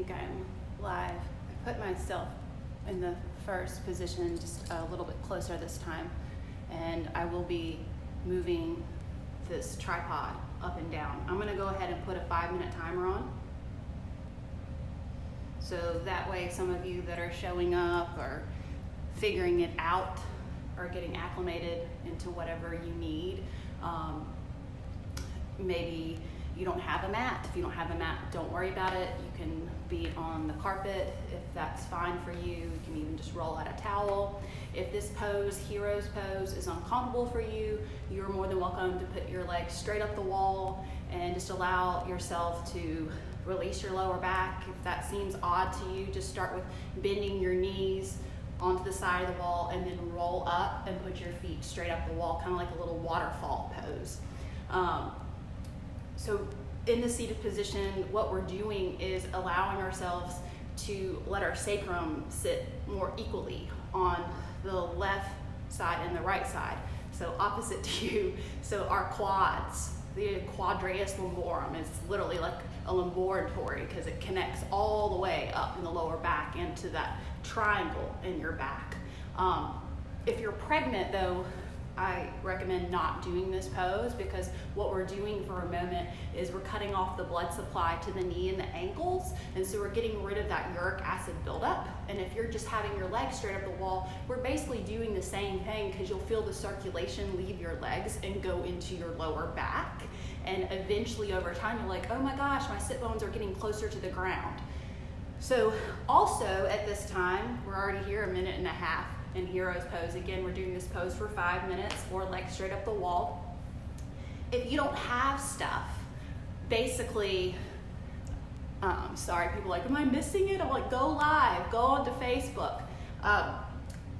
think I'm live. I put myself in the first position, just a little bit closer this time, and I will be moving this tripod up and down. I'm gonna go ahead and put a 5-minute timer on. So that way some of you that are showing up or figuring it out or getting acclimated into whatever you need, maybe you don't have a mat. If you don't have a mat, don't worry about it. You can be on the carpet if that's fine for you. You can even just roll out a towel. If this pose, hero's pose, is uncomfortable for you, you're more than welcome to put your legs straight up the wall and just allow yourself to release your lower back. If that seems odd to you, just start with bending your knees onto the side of the wall and then roll up and put your feet straight up the wall, kind of like a little waterfall pose. So in the seated position, what we're doing is allowing ourselves to let our sacrum sit more equally on the left side and the right side, so opposite to you. So our quads, the quadratus lumborum, is literally like a lumboratory because it connects all the way up in the lower back into that triangle in your back. If you're pregnant though, I recommend not doing this pose because what we're doing for a moment is we're cutting off the blood supply to the knee and the ankles, and so we're getting rid of that uric acid buildup. And if you're just having your legs straight up the wall, we're basically doing the same thing because you'll feel the circulation leave your legs and go into your lower back. And eventually over time, you're like, oh my gosh, my sit bones are getting closer to the ground. So also at this time, we're already here 1.5 minutes in hero's pose. Again, we're doing this pose for 5 minutes, or legs straight up the wall. If you don't have stuff, basically, sorry, people are like, am I missing it? I'm like, go live, go onto Facebook.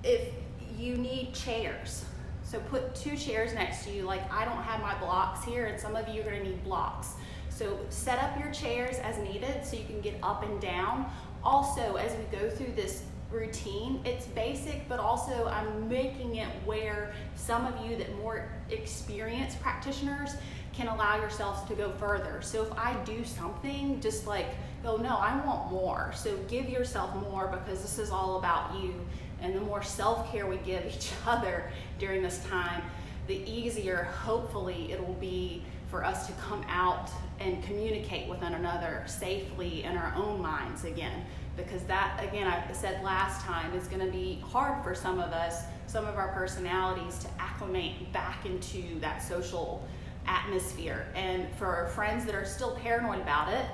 If you need chairs, so put 2 chairs next to you. Like, I don't have my blocks here, and some of you are gonna need blocks. So set up your chairs as needed so you can get up and down. Also, as we go through this routine, it's basic, but also I'm making it where some of you that more experienced practitioners can allow yourselves to go further. So if I do something, just like, oh no, I want more. So give yourself more, because this is all about you. And the more self-care we give each other during this time, the easier, hopefully, it will be for us to come out and communicate with one another safely in our own minds again. Because that, again, I said last time, is gonna be hard for some of us, some of our personalities, to acclimate back into that social atmosphere. And for our friends that are still paranoid about it,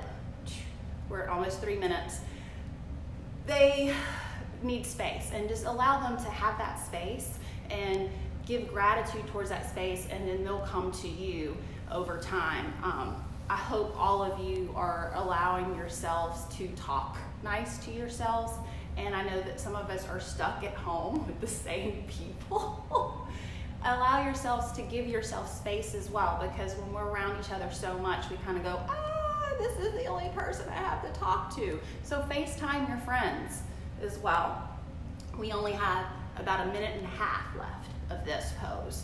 we're at almost 3 minutes, they need space, and just allow them to have that space and give gratitude towards that space, and then they'll come to you over time. I hope all of you are allowing yourselves to talk nice to yourselves, and I know that some of us are stuck at home with the same people. Allow yourselves to give yourself space as well, because when we're around each other so much, we kind of go, this is the only person I have to talk to. So FaceTime your friends as well. We only have about 1.5 minutes left of this pose.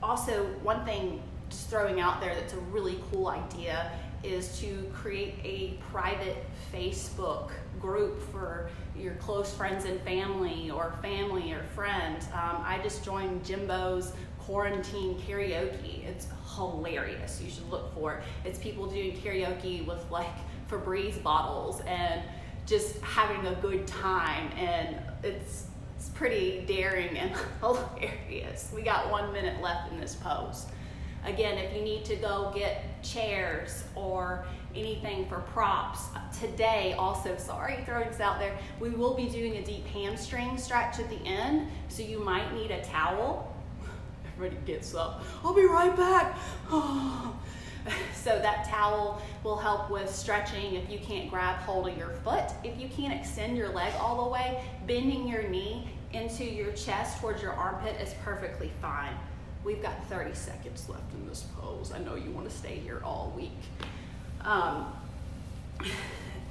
Also, one thing just throwing out there that's a really cool idea is to create a private Facebook group for your close friends and family or friends. I just joined Jimbo's quarantine karaoke. It's hilarious. You should look for it. It's people doing karaoke with like Febreze bottles and just having a good time, and it's pretty daring and hilarious. We got 1 minute left in this pose. Again, if you need to go get chairs or anything for props, today also, sorry, throwing this out there, we will be doing a deep hamstring stretch at the end, so you might need a towel. Everybody gets up, I'll be right back. So that towel will help with stretching if you can't grab hold of your foot. If you can't extend your leg all the way, bending your knee into your chest towards your armpit is perfectly fine. We've got 30 seconds left in this pose. I know you want to stay here all week.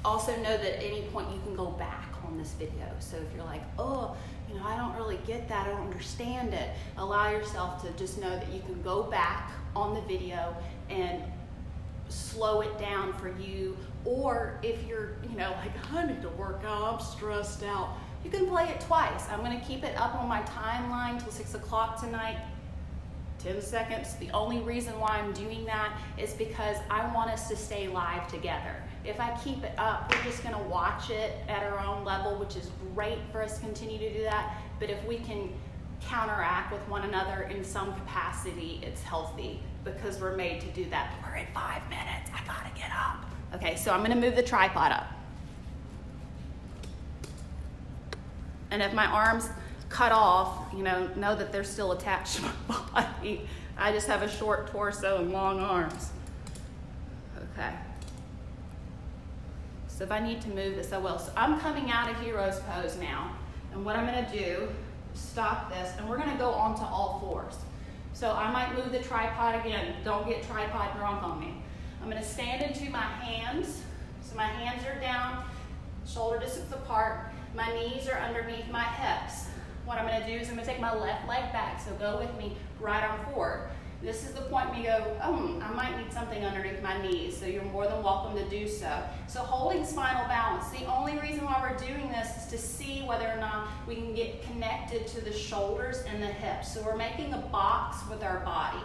Also know that at any point you can go back on this video. So if you're like, oh, I don't really get that, I don't understand it, allow yourself to just know that you can go back on the video and slowly slow it down for you. Or if you're, like, I need to work out, I'm stressed out, you can play it twice. I'm gonna keep it up on my timeline till 6 o'clock tonight. 10 seconds. The only reason why I'm doing that is because I want us to stay live together. If I keep it up, we're just gonna watch it at our own level, which is great for us to continue to do that. But if we can counteract with one another in some capacity, it's healthy because we're made to do that. We're at 5 minutes, I gotta get up. Okay, so I'm gonna move the tripod up. And if my arms cut off, know that they're still attached to my body. I just have a short torso and long arms. Okay. So if I need to move this, I will. So I'm coming out of hero's pose now. And what I'm gonna do, stop this, and we're gonna go onto all fours. So I might move the tripod again. Don't get tripod drunk on me. I'm gonna stand into my hands. So my hands are down, shoulder distance apart. My knees are underneath my hips. What I'm gonna do is I'm gonna take my left leg back, so go with me, right arm forward. This is the point where you go, I might need something underneath my knees, so you're more than welcome to do so. So holding spinal balance. The only reason why we're doing this is to see whether or not we can get connected to the shoulders and the hips. So we're making a box with our body.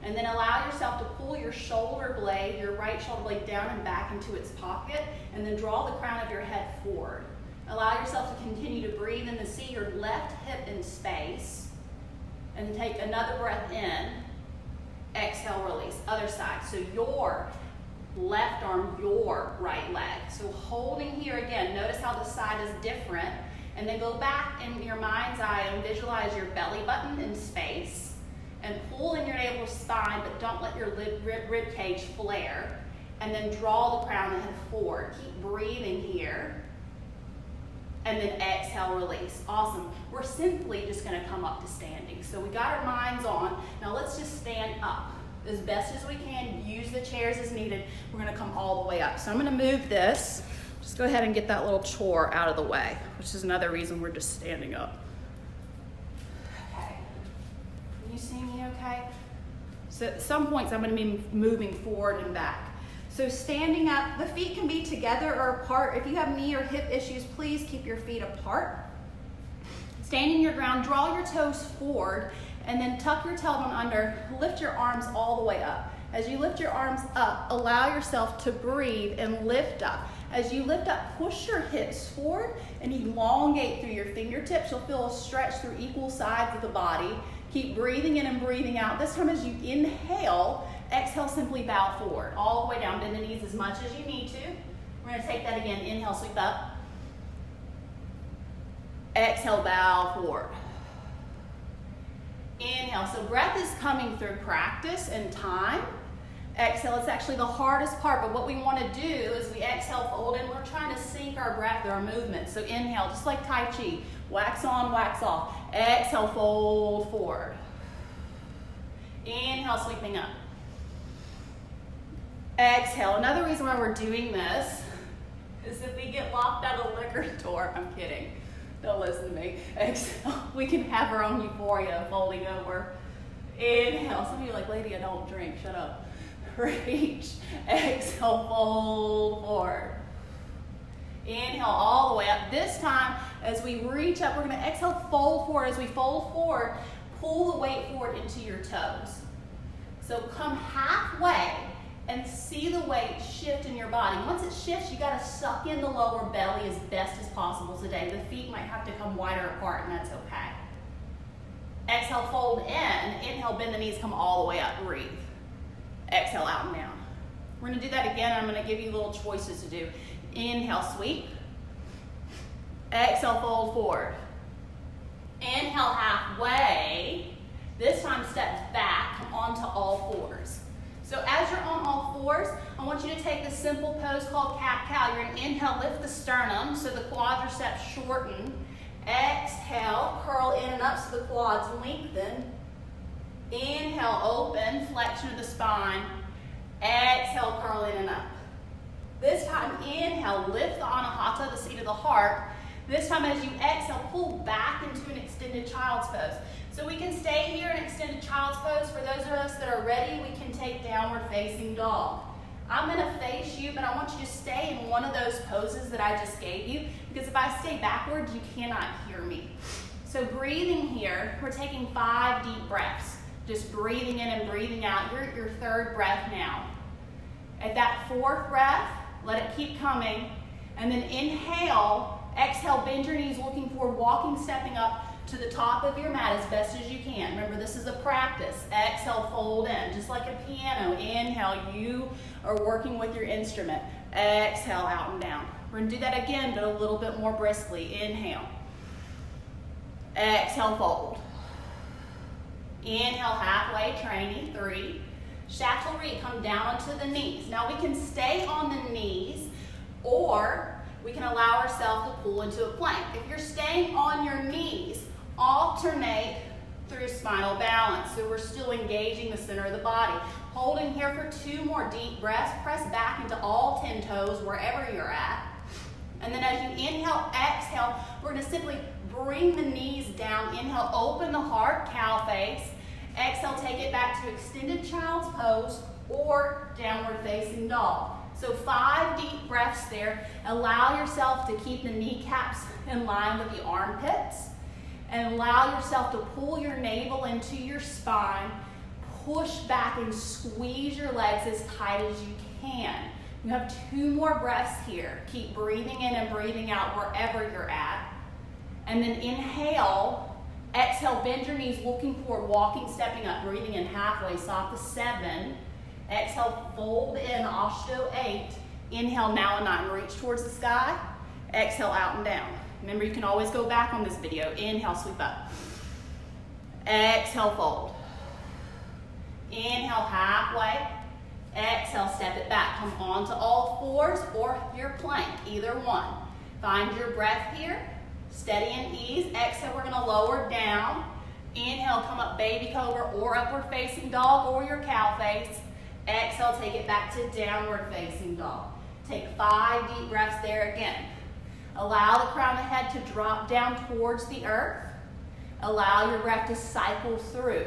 And then allow yourself to pull your shoulder blade, your right shoulder blade down and back into its pocket, and then draw the crown of your head forward. Allow yourself to continue to breathe and to see your left hip in space. And take another breath in. Exhale, release. Other side. So your left arm, your right leg. So holding here again, notice how the side is different. And then go back in your mind's eye and visualize your belly button in space. And pull in your navel spine, but don't let your rib cage flare. And then draw the crown of the head forward. Keep breathing here. And then exhale, release. Awesome. We're simply just gonna come up to standing. So we got our minds on. Now let's just stand up as best as we can. Use the chairs as needed. We're gonna come all the way up. So I'm gonna move this. Just go ahead and get that little chore out of the way, which is another reason we're just standing up. Okay. Can you see me okay? So at some points I'm gonna be moving forward and back. So standing up, the feet can be together or apart. If you have knee or hip issues, please keep your feet apart. Standing your ground, draw your toes forward, and then tuck your tailbone under. Lift your arms all the way up. As you lift your arms up, allow yourself to breathe and lift up. As you lift up, push your hips forward and elongate through your fingertips. You'll feel a stretch through equal sides of the body. Keep breathing in and breathing out. This time as you inhale, exhale, simply bow forward, all the way down. Bend the knees as much as you need to. We're gonna take that again. Inhale, sweep up. Exhale, bow forward. Inhale, so breath is coming through practice and time. Exhale, it's actually the hardest part, but what we wanna do is we exhale, fold in. We're trying to sync our breath, our movement. So inhale, just like Tai Chi, wax on, wax off. Exhale, fold forward. Inhale, sweeping up. Exhale. Another reason why we're doing this is if we get locked out of the liquor store, I'm kidding, don't listen to me. Exhale, we can have our own euphoria folding over. Inhale. Some of you are like, lady, I don't drink, shut up. Reach. Exhale, fold forward. Inhale all the way up. This time, as we reach up, we're gonna exhale, fold forward. As we fold forward, pull the weight forward into your toes. So come halfway and see the weight shift in your body. Once it shifts, you gotta suck in the lower belly as best as possible today. The feet might have to come wider apart, and that's okay. Exhale, fold in. Inhale, bend the knees, come all the way up, breathe. Exhale, out and down. We're gonna do that again. I'm gonna give you little choices to do. Inhale, sweep. Exhale, fold forward. Inhale, halfway. This time, step back onto all fours. So as you're on all fours, I want you to take this simple pose called cat-cow. You're gonna inhale, lift the sternum so the quadriceps shorten. Exhale, curl in and up so the quads lengthen. Inhale, open, flexion of the spine. Exhale, curl in and up. This time, inhale, lift the anahata, the seat of the heart. This time, as you exhale, pull back into an extended child's pose. So we can stay here in extended child's pose. For those of us that are ready, we can take downward facing dog. I'm gonna face you, but I want you to stay in one of those poses that I just gave you, because if I stay backwards, you cannot hear me. So breathing here, we're taking 5 deep breaths. Just breathing in and breathing out. You're at your 3rd breath now. At that 4th breath, let it keep coming. And then inhale, exhale, bend your knees, looking forward, walking, stepping up to the top of your mat as best as you can. Remember, this is a practice. Exhale, fold in, just like a piano. Inhale, you are working with your instrument. Exhale, out and down. We're gonna do that again, but a little bit more briskly. Inhale. Exhale, fold. Inhale, halfway, training, 3. Chaturanga, come down onto the knees. Now we can stay on the knees, or we can allow ourselves to pull into a plank. If you're staying on your knees, alternate through spinal balance. So we're still engaging the center of the body. Holding here for 2 more deep breaths. Press back into all 10 toes, wherever you're at. And then as you inhale, exhale, we're gonna simply bring the knees down. Inhale, open the heart, cow face. Exhale, take it back to extended child's pose or downward facing dog. So 5 deep breaths there. Allow yourself to keep the kneecaps in line with the armpits, and allow yourself to pull your navel into your spine. Push back and squeeze your legs as tight as you can. You have 2 more breaths here. Keep breathing in and breathing out wherever you're at. And then inhale, exhale, bend your knees, looking forward, walking, stepping up, breathing in halfway, Satha 7. Exhale, fold in, Ashto 8. Inhale, now a 9. Reach towards the sky. Exhale, out and down. Remember, you can always go back on this video. Inhale, sweep up. Exhale, fold. Inhale, halfway. Exhale, step it back. Come onto all 4s or your plank, either one. Find your breath here. Steady and ease. Exhale, we're gonna lower down. Inhale, come up baby cobra or upward facing dog or your cow face. Exhale, take it back to downward facing dog. Take 5 deep breaths there again. Allow the crown of the head to drop down towards the earth. Allow your breath to cycle through.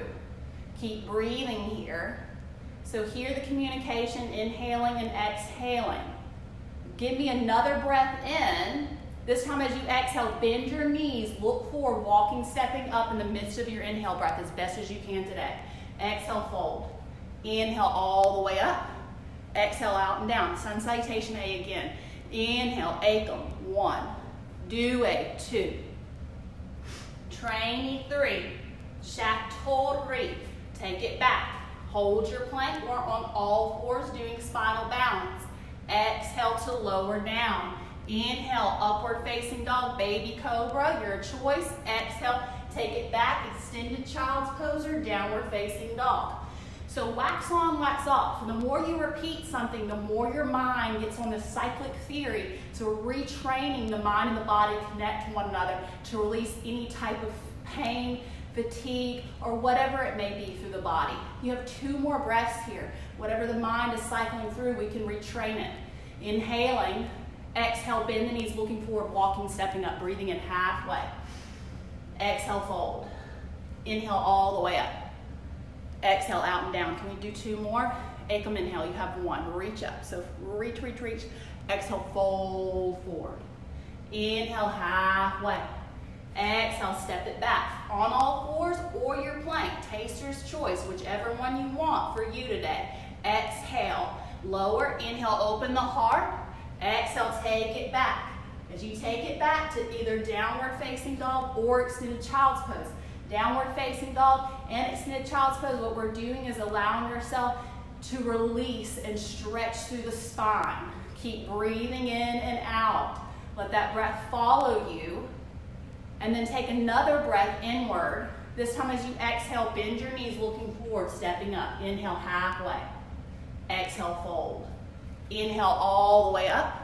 Keep breathing here. So hear the communication, inhaling and exhaling. Give me another breath in. This time as you exhale, bend your knees, look forward, walking, stepping up in the midst of your inhale breath as best as you can today. Exhale, fold. Inhale all the way up. Exhale, out and down. Sun Salutation A again. Inhale, Ekam, 1. Due, 2. Traini, 3. Chaturanga, take it back. Hold your plank. We're on all 4s doing spinal balance. Exhale to lower down. Inhale, upward facing dog, baby cobra, your choice. Exhale, take it back, extended child's pose or downward facing dog. So wax on, wax off. The more you repeat something, the more your mind gets on the cyclic theory. So we're retraining the mind and the body to connect to one another to release any type of pain, fatigue, or whatever it may be through the body. You have 2 more breaths here. Whatever the mind is cycling through, we can retrain it. Inhaling, exhale, bend the knees, looking forward, walking, stepping up, breathing in halfway. Exhale, fold. Inhale all the way up. Exhale, out and down. Can we do 2 more? Ekam, inhale, you have 1. Reach up. So reach, reach, reach. Exhale, fold forward. Inhale, halfway. Exhale, step it back. On all 4s or your plank. Taster's choice, whichever one you want for you today. Exhale, lower. Inhale, open the heart. Exhale, take it back. As you take it back to either downward facing dog or extended child's pose. Downward facing dog and extended child's pose, what we're doing is allowing yourself to release and stretch through the spine. Keep breathing in and out. Let that breath follow you. And then take another breath inward. This time as you exhale, bend your knees, looking forward, stepping up. Inhale, halfway. Exhale, fold. Inhale all the way up.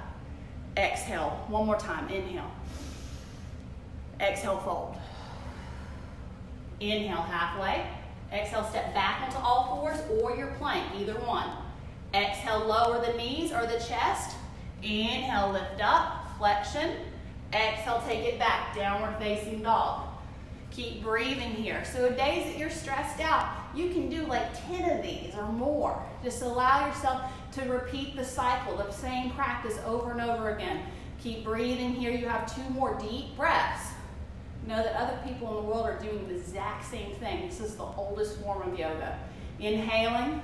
Exhale, 1 more time. Inhale. Exhale, fold. Inhale, halfway. Exhale, step back onto all 4s or your plank, either one. Exhale, lower the knees or the chest. Inhale, lift up, flexion. Exhale, take it back, downward facing dog. Keep breathing here. So days that you're stressed out, you can do like 10 of these or more. Just allow yourself to repeat the cycle, the same practice over and over again. Keep breathing here. You have 2 more deep breaths. Know that other people in the world are doing the exact same thing. This is the oldest form of yoga. Inhaling.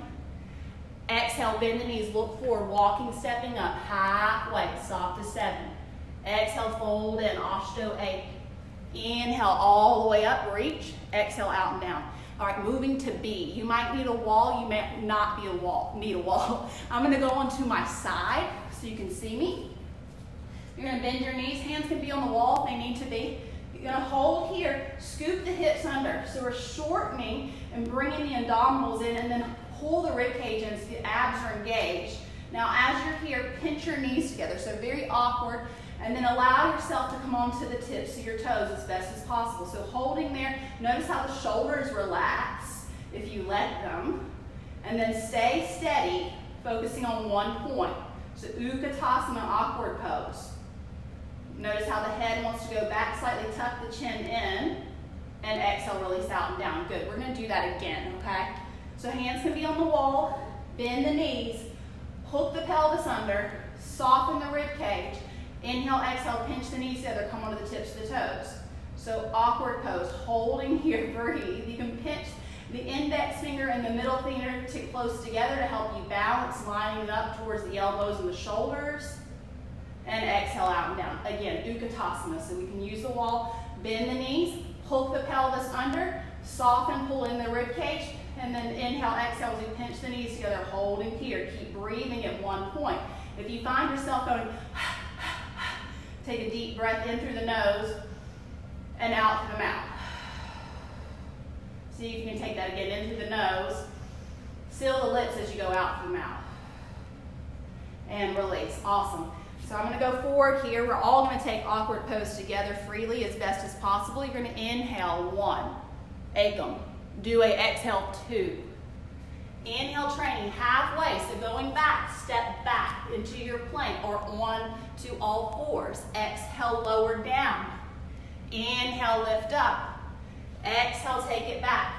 Exhale, bend the knees, look forward, walking, stepping up, halfway, soft to 7. Exhale, fold in, Ashto 8. Inhale all the way up, reach. Exhale, out and down. All right, moving to B. You might need a wall, you may not need a wall. I'm gonna go onto my side so you can see me. You're gonna bend your knees, hands can be on the wall if they need to be. You're gonna hold here, scoop the hips under. So we're shortening and bringing the abdominals in, and then pull the rib cage in so the abs are engaged. Now as you're here, pinch your knees together, so very awkward, and then allow yourself to come onto the tips of your toes as best as possible. So holding there, notice how the shoulders relax if you let them, and then stay steady, focusing on one point. So Utkatasana, awkward pose. Notice how the head wants to go back slightly, tuck the chin in, and exhale, release out and down. Good, we're gonna do that again, okay? So hands can be on the wall, bend the knees, hook the pelvis under, soften the rib cage. Inhale, exhale, pinch the knees together, come onto the tips of the toes. So awkward pose, holding here, breathe. You can pinch the index finger and the middle finger close together to help you balance, lining it up towards the elbows and the shoulders. And exhale, out and down. Again, Utkatasana, so we can use the wall, bend the knees, hook the pelvis under, soften, pull in the rib cage, and then inhale, exhale as you pinch the knees together, holding here. Keep breathing at one point. If you find yourself going, take a deep breath in through the nose and out through the mouth. See if you can take that again, in through the nose. Seal the lips as you go out through the mouth. And release, awesome. So I'm gonna go forward here. We're all gonna take awkward pose together freely as best as possible. You're gonna inhale 1, Ekam. Do a exhale 2. Inhale, training halfway, so going back, step back into your plank or on to all fours. Exhale, lower down. Inhale, lift up. Exhale, take it back.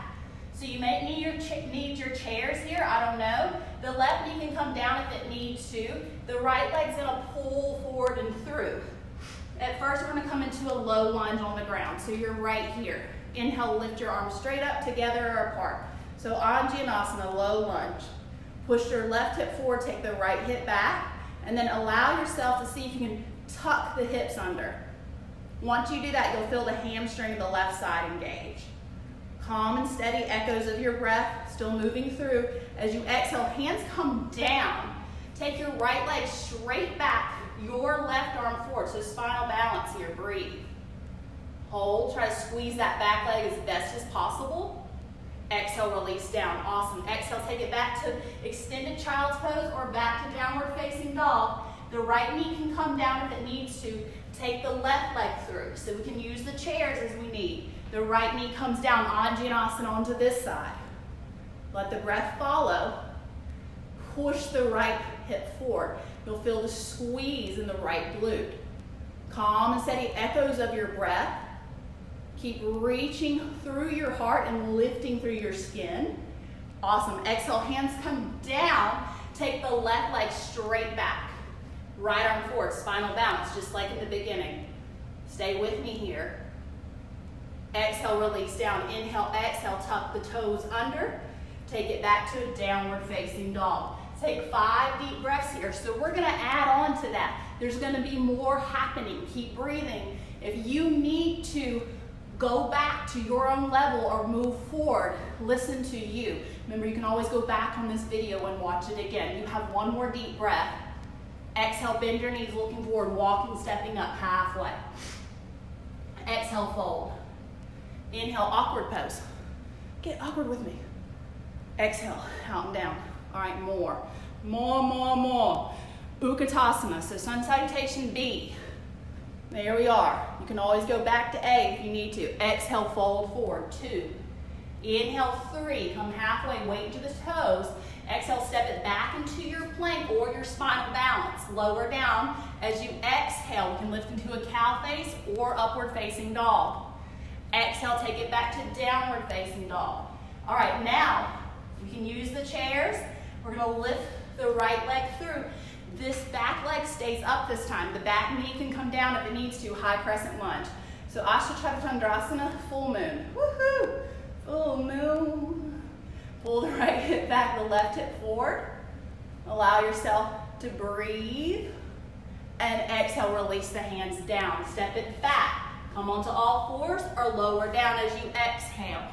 So you may need your chairs here, I don't know. The left knee can come down if it needs to. The right leg's gonna pull forward and through. At first, we're gonna come into a low lunge on the ground, so you're right here. Inhale, lift your arms straight up, together or apart. So Anjanasana, low lunge. Push your left hip forward, take the right hip back, and then allow yourself to see if you can tuck the hips under. Once you do that, you'll feel the hamstring of the left side engage. Calm and steady echoes of your breath, still moving through. As you exhale, hands come down. Take your right leg straight back, your left arm forward, so spinal balance here, breathe. Hold, try to squeeze that back leg as best as possible. Exhale, release down, awesome. Exhale, take it back to extended child's pose or back to downward facing dog. The right knee can come down if it needs to. Take the left leg through, so we can use the chairs as we need. The right knee comes down, Anjanasana onto this side. Let the breath follow. Push the right hip forward. You'll feel the squeeze in the right glute. Calm and steady echoes of your breath. Keep reaching through your heart and lifting through your skin. Awesome. Exhale, hands come down. Take the left leg straight back. Right arm forward, spinal balance, just like in the beginning. Stay with me here. Exhale, release down. Inhale, exhale, tuck the toes under. Take it back to a downward facing dog. Take 5 deep breaths here. So we're gonna add on to that. There's gonna be more happening. Keep breathing. If you need to go back to your own level or move forward, listen to you. Remember, you can always go back on this video and watch it again. You have 1 more deep breath. Exhale, bend your knees, looking forward, walking, stepping up halfway. Exhale, fold. Inhale, awkward pose. Get awkward with me. Exhale, out and down. All right, more. Utkatasana, so sun salutation B. There we are. You can always go back to A if you need to. Exhale, fold forward, 2. Inhale, 3, come halfway, weight to the toes. Exhale, step it back into your plank or your spinal balance. Lower down. As you exhale, you can lift into a cow face or upward facing dog. Exhale, take it back to downward facing dog. All right, now you can use the chairs. We're gonna lift the right leg through. This back leg stays up this time. The back knee can come down if it needs to, high crescent lunge. So Ashtha Chaturanga, full moon. Woohoo! Full moon. Pull the right hip back, the left hip forward. Allow yourself to breathe. And exhale, release the hands down. Step it back. Come onto all fours or lower down as you exhale.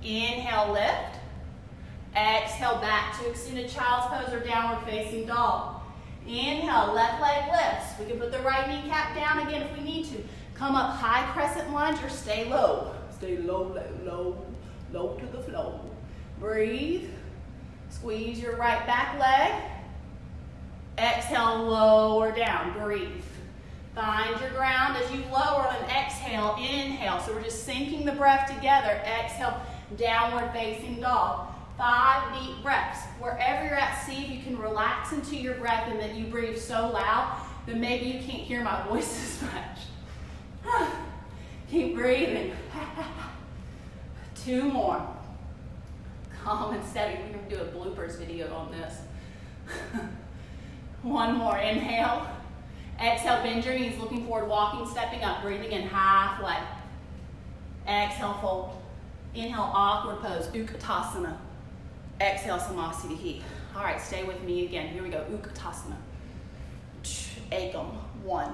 Inhale, lift. Exhale, back to extended child's pose or downward facing dog. Inhale, left leg lifts. We can put the right kneecap down again if we need to. Come up, high crescent lunge or stay low. Stay low, low, low to the floor. Breathe. Squeeze your right back leg. Exhale, lower down. Breathe. Find your ground as you lower and exhale, inhale. So we're just syncing the breath together. Exhale, downward facing dog. 5 deep breaths. Wherever you're at, see if you can relax into your breath and that you breathe so loud that maybe you can't hear my voice as much. Keep breathing. 2 more. Calm and steady. We're going to do a bloopers video on this. 1 more. Inhale. Exhale, bend your knees, looking forward, walking, stepping up, breathing in halfway. Exhale, fold. Inhale, awkward pose, Utkatasana. Exhale, Samasthiti. All right, stay with me again. Here we go, Utkatasana. Ekam, 1.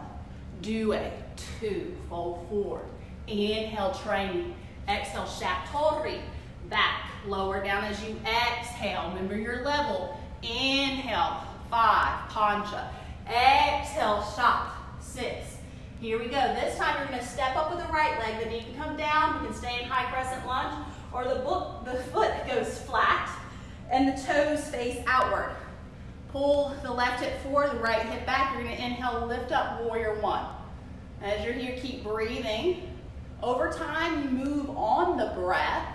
Due, 2. Fold forward. Inhale, training. Exhale, Shatori. Back, lower down as you exhale. Remember your level. Inhale, 5. Pancha. Exhale, shot. 6. Here we go. This time you're going to step up with the right leg. The knee can come down. You can stay in high crescent lunge. Or the foot goes flat and the toes face outward. Pull the left hip forward, the right hip back. You're going to inhale, lift up, warrior 1. As you're here, keep breathing. Over time, you move on the breath.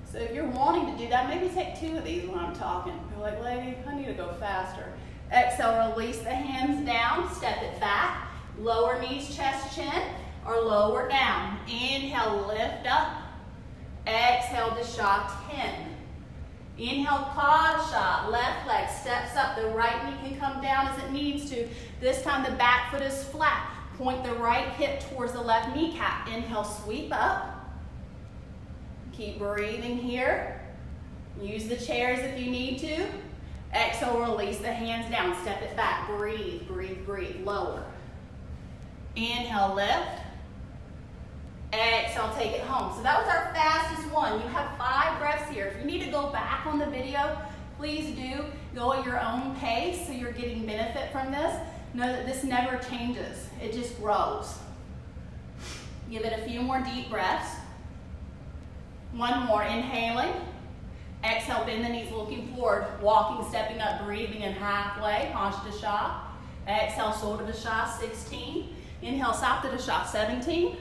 So if you're wanting to do that, maybe take 2 of these when I'm talking. You're like, lady, I need to go faster. Exhale, release the hands down, step it back. Lower knees, chest, chin, or lower down. Inhale, lift up. Exhale, Dasha 10. Inhale, Padasha, left leg steps up. The right knee can come down as it needs to. This time the back foot is flat. Point the right hip towards the left kneecap. Inhale, sweep up. Keep breathing here. Use the chairs if you need to. Exhale, release the hands down. Step it back. Breathe, breathe, breathe. Lower. Inhale, lift. Exhale, take it home. So that was our fastest one. You have 5 breaths here. If you need to go back on the video, please do. Go at your own pace so you're getting benefit from this. Know that this never changes. It just grows. Give it a few more deep breaths. 1 more. Inhaling. Exhale, bend the knees, looking forward, walking, stepping up, breathing in halfway, Ashtadasha. Exhale, Sotadasha, 16. Inhale, Saptadasha, 17.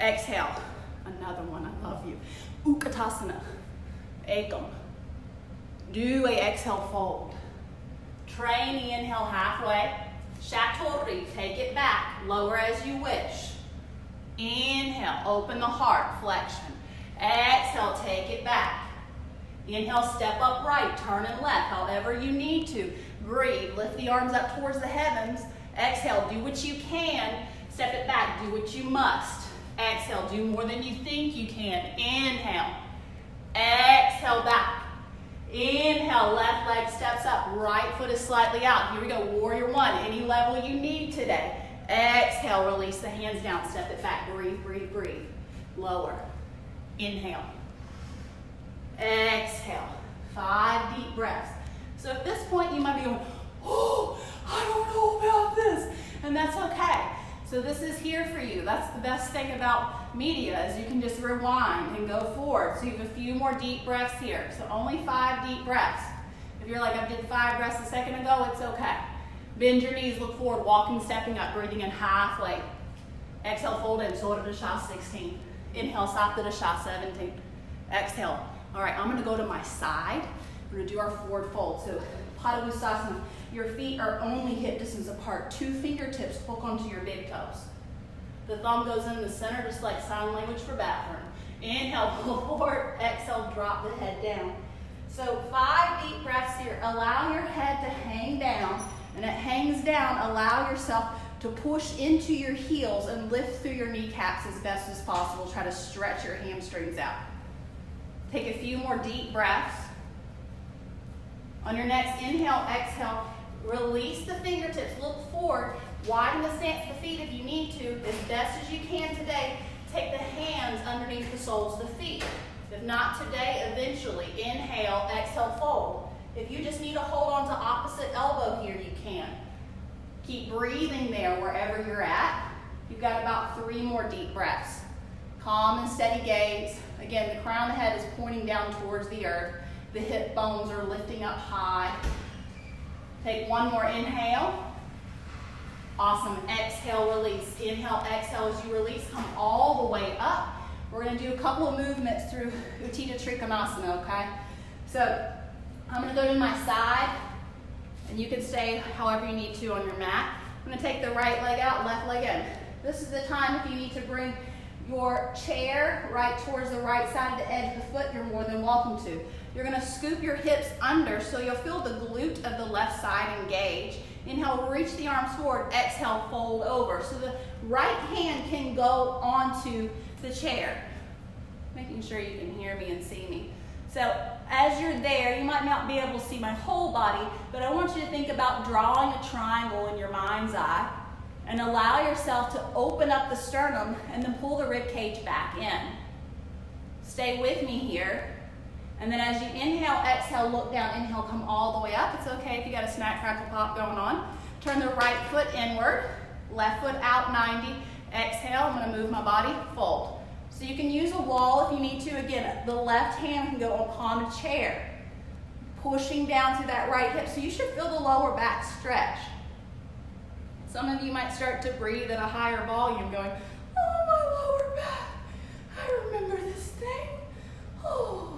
Exhale, another one, I love you. Utkatasana, Ekam. Do a exhale, fold. Training, inhale, halfway. Shatori, take it back, lower as you wish. Inhale, open the heart, flexion. Exhale, take it back. Inhale, step up right, turn and left, however you need to. Breathe, lift the arms up towards the heavens. Exhale, do what you can. Step it back, do what you must. Exhale, do more than you think you can. Inhale. Exhale, back. Inhale, left leg steps up, right foot is slightly out. Here we go, warrior 1, any level you need today. Exhale, release the hands down, step it back, breathe, breathe, breathe. Lower. Inhale. Exhale. 5 deep breaths. So at this point you might be going, oh, I don't know about this. And that's okay. So this is here for you. That's the best thing about media is you can just rewind and go forward. So you have a few more deep breaths here. So only 5 deep breaths. If you're like, I did 5 breaths a second ago, it's okay. Bend your knees, look forward, walking, stepping up, breathing in halfway. Exhale, fold in, Sotadasha, 16. Inhale, Saptadasha, 17. Exhale. All right, I'm gonna go to my side. We're gonna do our forward fold. So Padangusthasana, your feet are only hip distance apart. 2 fingertips hook onto your big toes. The thumb goes in the center, just like sign language for bathroom. Inhale, pull forward. Exhale, drop the head down. So 5 deep breaths here. Allow your head to hang down. And it hangs down, allow yourself to push into your heels and lift through your kneecaps as best as possible. Try to stretch your hamstrings out. Take a few more deep breaths. On your next inhale, exhale, release the fingertips, look forward, widen the stance of the feet if you need to, as best as you can today. Take the hands underneath the soles of the feet. If not today, eventually. Inhale, exhale, fold. If you just need to hold on to opposite elbow here, you can. Keep breathing there wherever you're at. You've got about 3 more deep breaths. Calm and steady gaze. Again, the crown of the head is pointing down towards the earth. The hip bones are lifting up high. Take 1 more inhale. Awesome. Exhale, release. Inhale, exhale. As you release, come all the way up. We're going to do a couple of movements through Utthita Trikonasana, okay? So I'm going to go to my side, and you can stay however you need to on your mat. I'm going to take the right leg out, left leg in. This is the time if you need to bring your chair right towards the right side of the edge of the foot, you're more than welcome to. You're going to scoop your hips under so you'll feel the glute of the left side engage. Inhale, reach the arms forward. Exhale, fold over. So the right hand can go onto the chair. Making sure you can hear me and see me. So as you're there, you might not be able to see my whole body, but I want you to think about drawing a triangle in your mind's eye and allow yourself to open up the sternum and then pull the rib cage back in. Stay with me here. And then as you inhale, exhale, look down. Inhale, come all the way up. It's okay if you got a snack, crackle, pop going on. Turn the right foot inward, left foot out 90. Exhale, I'm going to move my body, fold. So you can use a wall if you need to. Again, the left hand can go upon a chair, pushing down through that right hip. So you should feel the lower back stretch. Some of you might start to breathe at a higher volume going, oh, my lower back. I remember this thing. Oh.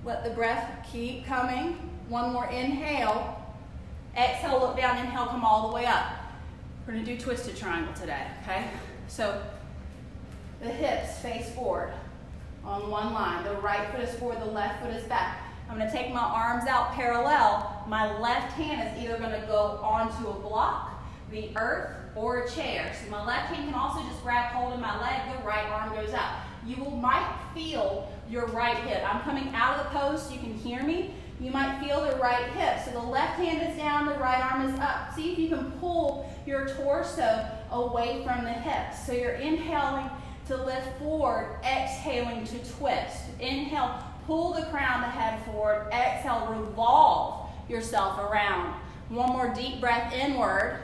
Let the breath keep coming. 1 more inhale. Exhale, look down. Inhale, come all the way up. We're going to do twisted triangle today, okay? So the hips face forward on one line. The right foot is forward, the left foot is back. I'm going to take my arms out parallel. My left hand is either going to go onto a block, the earth, or a chair. So my left hand can also just grab hold of my leg. The right arm goes out. You might feel your right hip. I'm coming out of the pose so you can hear me. You might feel the right hip. So the left hand is down, the right arm is up. See if you can pull your torso away from the hips. So you're inhaling to lift forward, exhaling to twist. Inhale, pull the crown of the head forward. Exhale, revolve yourself around. 1 more deep breath inward.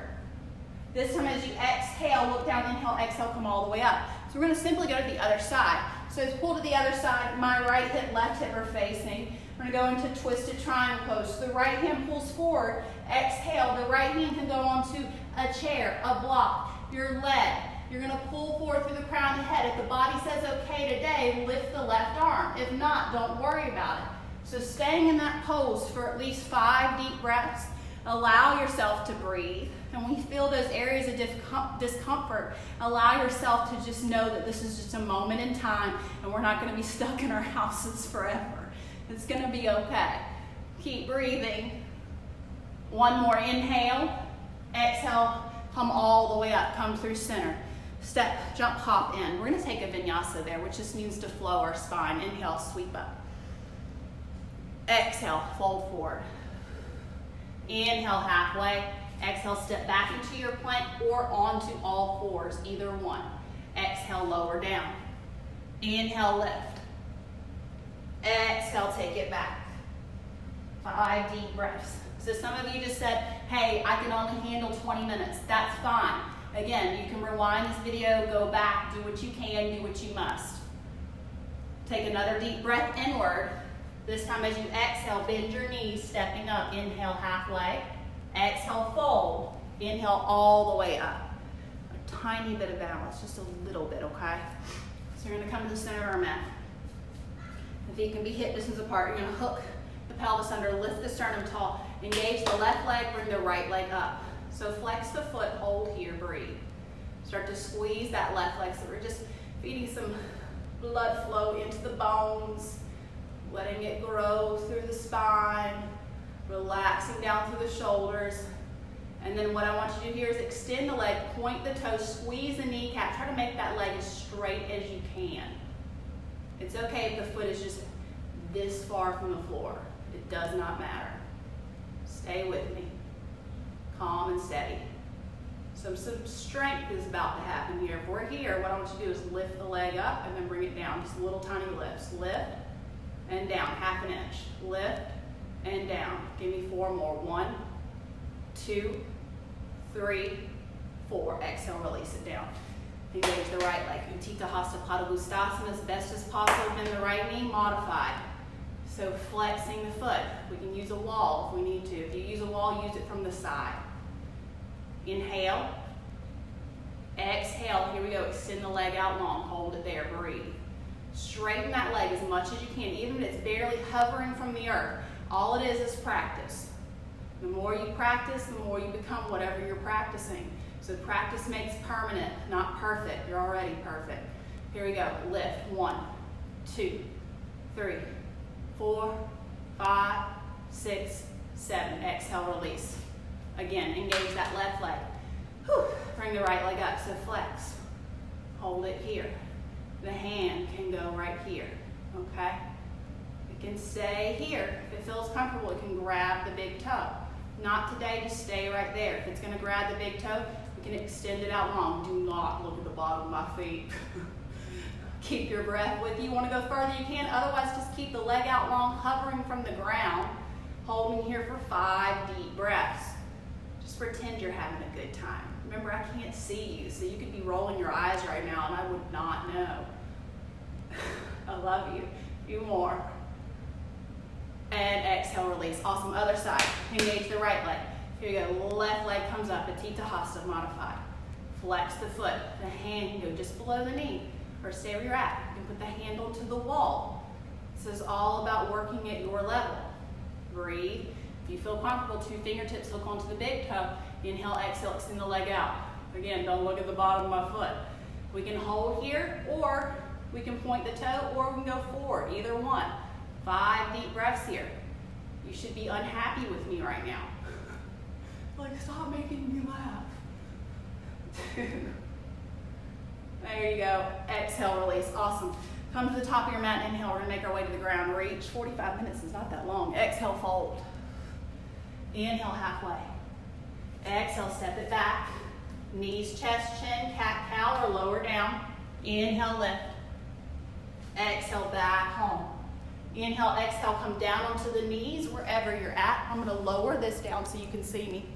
This time as you exhale, look down, inhale, exhale, come all the way up. So we're going to simply go to the other side. So as pull to the other side, my right hip, left hip are facing. We're going to go into twisted triangle pose. So the right hand pulls forward. Exhale. The right hand can go onto a chair, a block, your leg. You're going to pull forward through the crown of the head. If the body says okay today, lift the left arm. If not, don't worry about it. So staying in that pose for at least 5 deep breaths. Allow yourself to breathe. And when you feel those areas of discomfort, allow yourself to just know that this is just a moment in time and we're not going to be stuck in our houses forever. It's going to be okay. Keep breathing. 1 more inhale. Exhale, come all the way up. Come through center. Step, jump, hop in. We're going to take a vinyasa there, which just means to flow our spine. Inhale, sweep up. Exhale, fold forward. Inhale, halfway. Exhale, step back into your plank or onto all fours, either one. Exhale, lower down. Inhale, lift. Exhale, take it back. 5 deep breaths. So some of you just said, hey, I can only handle 20 minutes. That's fine. Again, you can rewind this video, go back, do what you can, do what you must. Take another deep breath inward. This time as you exhale, bend your knees, stepping up. Inhale, halfway. Exhale, fold. Inhale all the way up. A tiny bit of balance, just a little bit, okay? So you're going to come to the center of our mat. The feet can be hip distance apart. You're going to hook the pelvis under, lift the sternum tall. Engage the left leg, bring the right leg up. So flex the foot, hold here, breathe. Start to squeeze that left leg. So we're just feeding some blood flow into the bones, letting it grow through the spine, relaxing down through the shoulders. And then what I want you to do here is extend the leg, point the toes, squeeze the kneecap. Try to make that leg as straight as you can. It's okay if the foot is just this far from the floor. It does not matter. Stay with me. Calm and steady. Some strength is about to happen here. If we're here, what I want you to do is lift the leg up and then bring it down. Just little tiny lifts. Lift and down, half an inch. Lift and down. Give me 4 more. 1, 2, 3, 4. Exhale, release it down. Engage the right leg. Utthita Hasta Padangusthasana as best as possible. Bend the right knee, modified. So flexing the foot. We can use a wall if we need to. If you use a wall, use it from the side. Inhale. Exhale. Here we go. Extend the leg out long. Hold it there. Breathe. Straighten that leg as much as you can, even if it's barely hovering from the earth. All it is practice. The more you practice, the more you become whatever you're practicing. So practice makes permanent, not perfect. You're already perfect. Here we go. Lift. 1, 2, 3, 4, 5, 6, 7. Exhale, release. Again, engage that left leg. Whew. Bring the right leg up, so flex. Hold it here. The hand can go right here, okay? It can stay here. If it feels comfortable, it can grab the big toe. Not today, just stay right there. If it's gonna grab the big toe, we can extend it out long. Do not look at the bottom of my feet. Keep your breath with you. You wanna go further, you can. Otherwise, just keep the leg out long, hovering from the ground, holding here for 5 deep breaths. Just pretend you're having a good time. Remember, I can't see you, so you could be rolling your eyes right now and I would not know. I love you. A few more. And exhale, release. Awesome. Other side. Engage the right leg. Here you go. Left leg comes up. Utthita Hasta, modified. Flex the foot. The hand can go just below the knee or stay where you're at. You can put the handle to the wall. This is all about working at your level. Breathe. If you feel comfortable, 2 fingertips hook onto the big toe. Inhale, exhale, extend the leg out. Again, don't look at the bottom of my foot. We can hold here, or we can point the toe, or we can go forward, either one. 5 deep breaths here. You should be unhappy with me right now. Like, stop making me laugh. 2. There you go. Exhale, release. Awesome. Come to the top of your mat, inhale. We're gonna make our way to the ground. Reach. 45 minutes is not that long. Exhale, fold. Inhale, halfway. Exhale, step it back. Knees, chest, chin, cat-cow, or lower down. Inhale, lift. Exhale, back home. Inhale, exhale, come down onto the knees wherever you're at. I'm gonna lower this down so you can see me.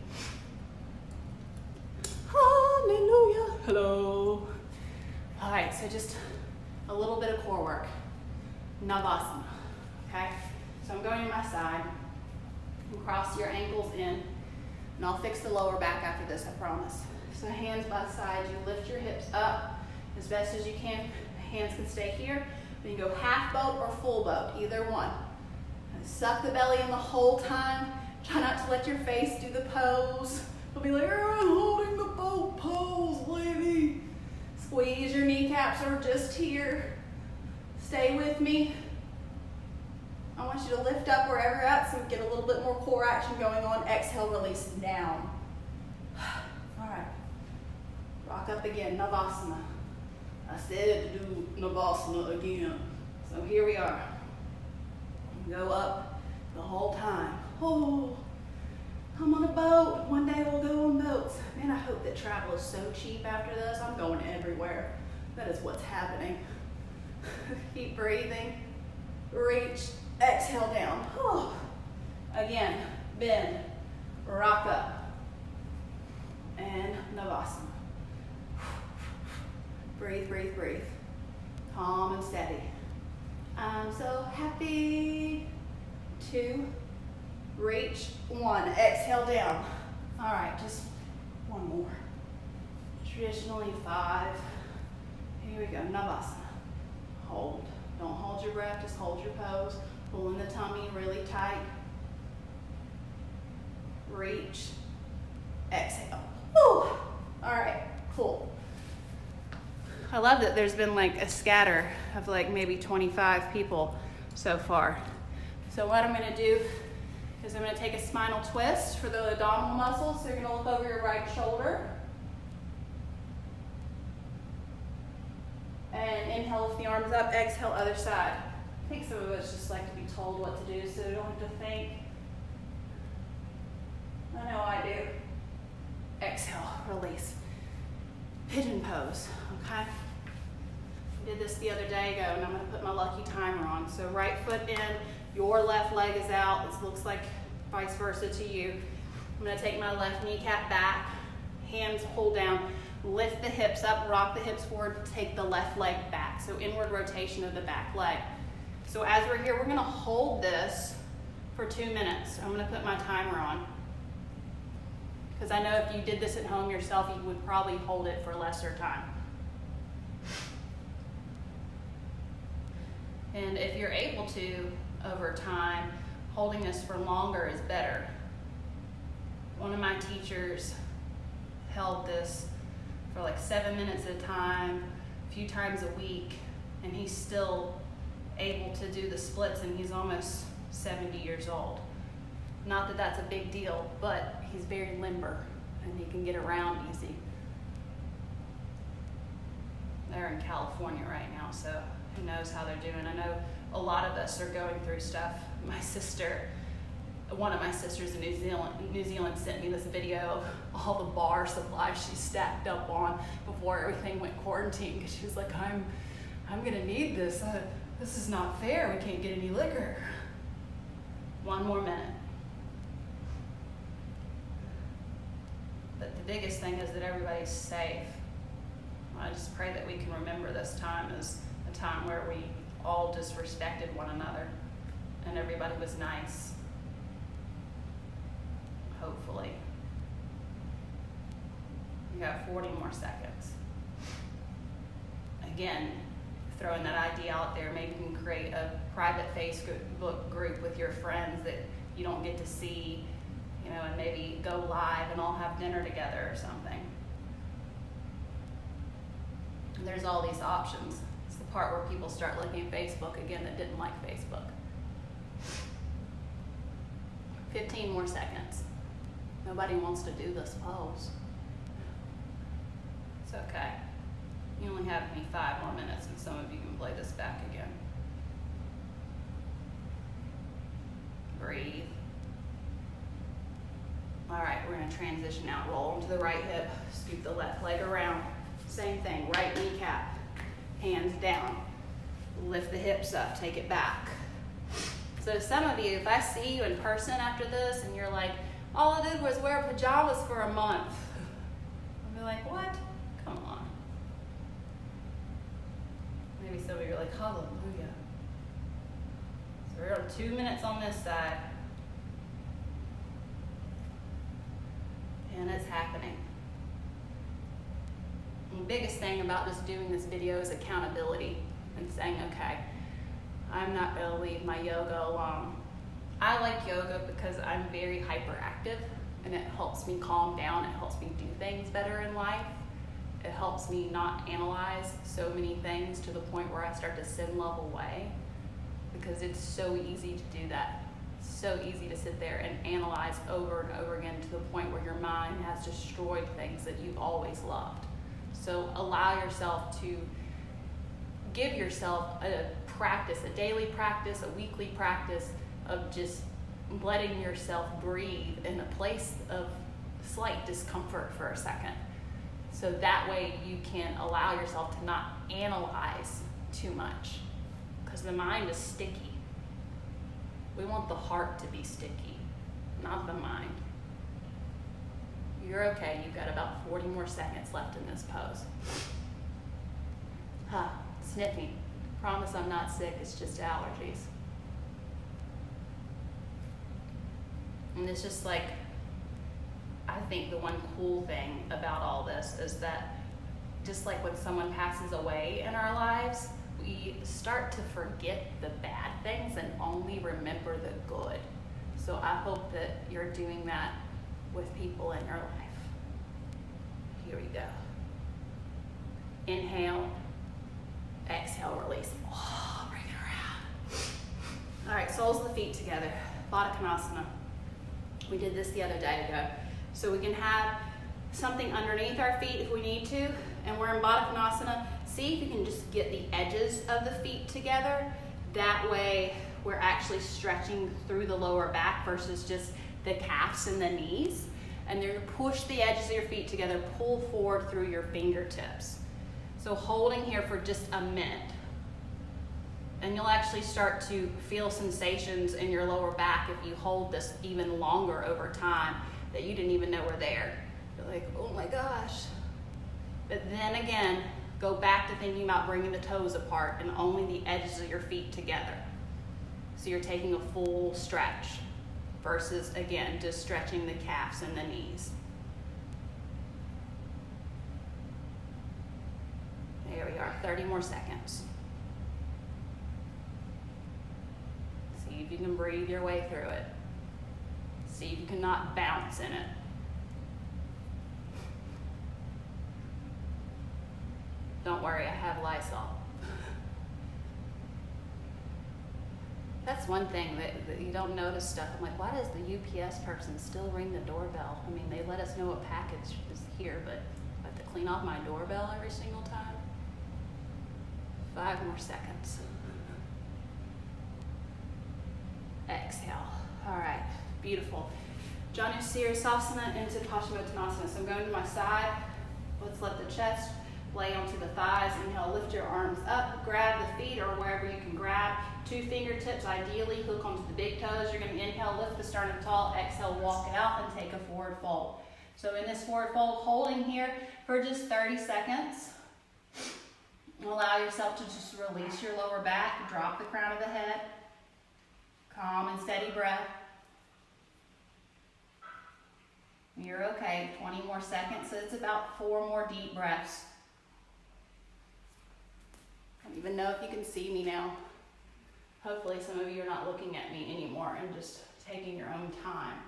Hallelujah. Hello. All right, so just a little bit of core work. Navasana, okay? So I'm going to my side. You cross your ankles in, and I'll fix the lower back after this, I promise. So hands by side, you lift your hips up as best as you can. Hands can stay here. You can go half boat or full boat, either one. And suck the belly in the whole time. Try not to let your face do the pose. You'll be like, I'm holding the boat pose, lady. Squeeze your kneecaps are just here. Stay with me. I want you to lift up wherever you're at so we get a little bit more core action going on. Exhale, release down. All right. Rock up again, Navasana. I said to do Navasana again. So here we are. Go up the whole time. Oh, I'm on a boat. One day we'll go on boats. Man, I hope that travel is so cheap after this. I'm going everywhere. That is what's happening. Keep breathing. Reach. Exhale down. Oh. Again, bend. Rock up. And Navasana. Breathe, breathe, breathe. Calm and steady. I'm so happy. 2. Reach. 1. Exhale down. All right, just one more. Traditionally 5. Here we go. Navasana. Hold. Don't hold your breath, just hold your pose. Pull in the tummy really tight. Reach. Exhale. Woo. All right, cool. I love that there's been like a scatter of like maybe 25 people so far. So what I'm gonna do is I'm gonna take a spinal twist for the abdominal muscles. So you're gonna look over your right shoulder. And inhale, lift the arms up, exhale, other side. I think some of us just like to be told what to do, so you don't have to think. I know I do. Exhale, release. Pigeon pose, okay? I did this the other day ago, and I'm gonna put my lucky timer on. So right foot in, your left leg is out. This looks like vice versa to you. I'm gonna take my left kneecap back, hands pull down, lift the hips up, rock the hips forward, take the left leg back. So inward rotation of the back leg. So as we're here, we're gonna hold this for 2 minutes. I'm gonna put my timer on. Because I know if you did this at home yourself, you would probably hold it for lesser time. And if you're able to, over time, holding this for longer is better. One of my teachers held this for like 7 minutes at a time, a few times a week, and he's still able to do the splits, and he's almost 70 years old. Not that that's a big deal, but he's very limber and he can get around easy. They're in California right now, so who knows how they're doing. I know a lot of us are going through stuff. One of my sisters in New Zealand sent me this video of all the bar supplies she stacked up on before everything went quarantine, because she was like, I'm gonna need this. This is not fair, we can't get any liquor. 1 more minute. But the biggest thing is that everybody's safe. I just pray that we can remember this time as a time where we all just respected one another and everybody was nice. Hopefully. You got 40 more seconds. Again, throwing that idea out there, maybe you can create a private Facebook group with your friends that you don't get to see, and maybe go live and all have dinner together or something. And there's all these options. It's the part where people start looking at Facebook again that didn't like Facebook. 15 more seconds. Nobody wants to do this pose. It's okay. You only have me 5 more minutes, and some of you can play this back again. Breathe. All right, we're gonna transition out. Roll into the right hip, scoop the left leg around. Same thing, right kneecap, hands down. Lift the hips up, take it back. So some of you, if I see you in person after this and you're like, all I did was wear pajamas for a month, I'll be like, what? Come on. Maybe some of you are like, hallelujah. So we're on 2 minutes on this side. And it's happening. And the biggest thing about just doing this video is accountability and saying, okay, I'm not gonna leave my yoga alone. I like yoga because I'm very hyperactive and it helps me calm down. It helps me do things better in life. It helps me not analyze so many things to the point where I start to sin love away, because it's so easy to do that. So easy to sit there and analyze over and over again to the point where your mind has destroyed things that you've always loved. So allow yourself to give yourself a practice, a daily practice, a weekly practice of just letting yourself breathe in a place of slight discomfort for a second. So that way you can allow yourself to not analyze too much, because the mind is sticky. We want the heart to be sticky, not the mind. You're okay. You've got about 40 more seconds left in this pose. Sniffing. Promise I'm not sick. It's just allergies. And it's just like, I think the one cool thing about all this is that just like when someone passes away in our lives, we start to forget the bad things and only remember the good. So I hope that you're doing that with people in your life. Here we go. Inhale, exhale, release. Oh, bring it around. All right, soles of the feet together, Baddha Konasana. We did this the other day ago. So we can have something underneath our feet if we need to, and we're in Baddha Konasana. See if you can just get the edges of the feet together. That way we're actually stretching through the lower back versus just the calves and the knees. And you're gonna push the edges of your feet together, pull forward through your fingertips. So holding here for just a minute. And you'll actually start to feel sensations in your lower back if you hold this even longer over time that you didn't even know were there. You're like, oh my gosh. But then again, go back to thinking about bringing the toes apart and only the edges of your feet together. So you're taking a full stretch versus, again, just stretching the calves and the knees. There we are, 30 more seconds. See if you can breathe your way through it. See if you cannot bounce in it. Don't worry, I have Lysol. That's one thing that you don't notice stuff. I'm like, why does the UPS person still ring the doorbell? I mean, they let us know what package is here, but I have to clean off my doorbell every single time. 5 more seconds. Exhale. All right, beautiful. Janusirsasana into Paschimottanasana. So I'm going to my side. Let's let the chest lay onto the thighs. Inhale, lift your arms up, grab the feet or wherever you can grab. 2 fingertips, ideally hook onto the big toes. You're gonna inhale, lift the sternum tall, exhale, walk it out and take a forward fold. So in this forward fold, holding here for just 30 seconds. Allow yourself to just release your lower back, drop the crown of the head. Calm and steady breath. You're okay, 20 more seconds, so it's about 4 more deep breaths. I don't even know if you can see me now. Hopefully some of you are not looking at me anymore and just taking your own time.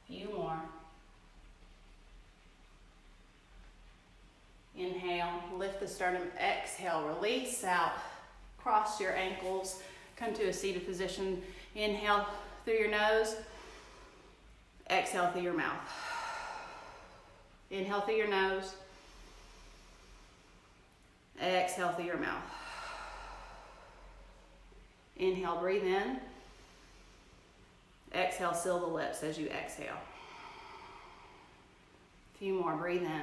Few more. Inhale, lift the sternum, exhale, release out. Cross your ankles, come to a seated position. Inhale through your nose, exhale through your mouth. Inhale through your nose, exhale through your mouth. Inhale, breathe in. Exhale, seal the lips as you exhale. A few more, breathe in.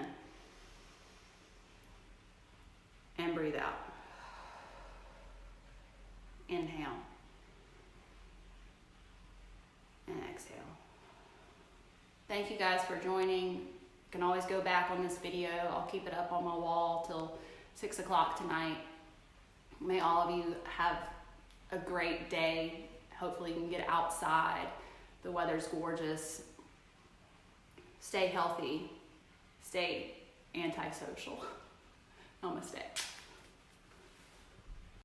And breathe out. Inhale. And exhale. Thank you guys for joining. You can always go back on this video. I'll keep it up on my wall till 6 o'clock tonight. May all of you have a great day. Hopefully you can get outside. The weather's gorgeous. Stay healthy. Stay antisocial. Namaste.